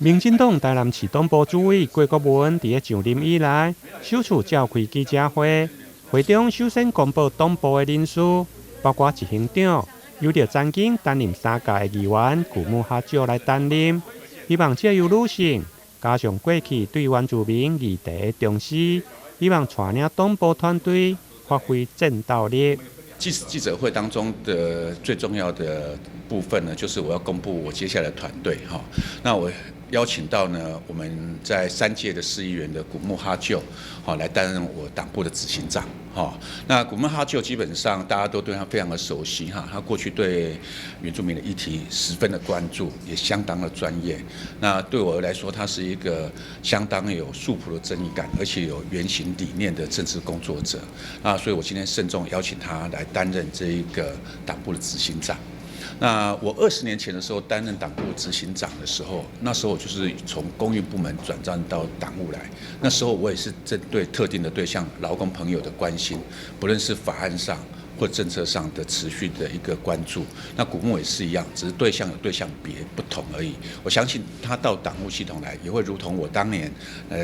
民进党台南市党部主委郭国文伫上任以来，首次召开记者会，会中首先公布党部的人数，包括执行长，由着曾经担任3届的议员古木哈少来担任，希望借由女性，加上过去对原住民议题的重视，希望带领党部团队发挥战斗力。记者会当中的最重要的部分呢，就是我要公布我接下来的团队哈。那我邀请到呢，我们在3届的市议员的古木哈旧，好来担任我党部的执行长哈。那古木哈旧基本上大家都对他非常的熟悉哈，他过去对原住民的议题十分的关注，也相当的专业。那对我来说，他是一个相当有素朴的正义感，而且有原型理念的政治工作者。那所以我今天慎重邀请他来担任这一个党部的执行长。那我20年前的时候担任党部执行长的时候，那时候我就是从公运部门转战到党务来。那时候我也是针对特定的对象、劳工朋友的关心，不论是法案上或政策上的持续的一个关注。那古木也是一样，只是对象有对象别不同而已。我相信他到党务系统来，也会如同我当年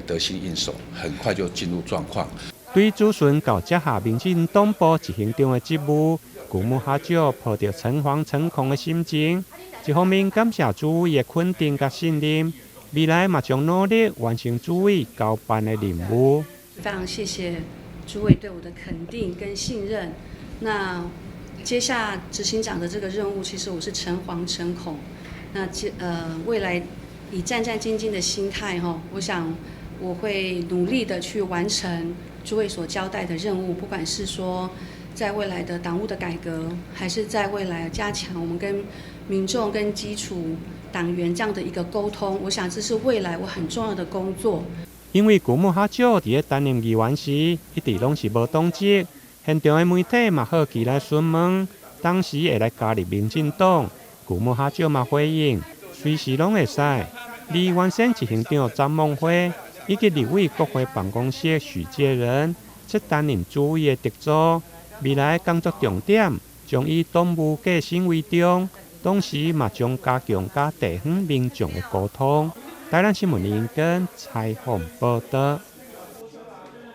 得心应手，很快就进入状况。对咨询到接下民进党部执行长的职务，古木哈少抱着诚惶诚恐的心情，一方面感谢主委的肯定和信任，未来嘛将努力完成主委交办的任务。非常谢谢主委对我的肯定跟信任。那接下执行长的这个任务，其实我是诚惶诚恐。那未来以战战兢兢的心态我想我会努力的去完成主委所交代的任务，不管是说在未来的党务的改革，还是在未来加强我们跟民众跟基础党员这样的一个沟通，我想这是未来我很重要的工作。因为古木哈少伫担任议员时，一直拢是无党籍，现场的媒体嘛好奇来询问，当时会来加入民进党，古木哈少嘛回应，随时拢会使。离原先执行长张梦辉以及立委国会办公室的许介仁，则担任主委的特助。未来工作重点将以党务革新为重，同时嘛将加强甲地方民众的沟通。台南新闻林根采访报道。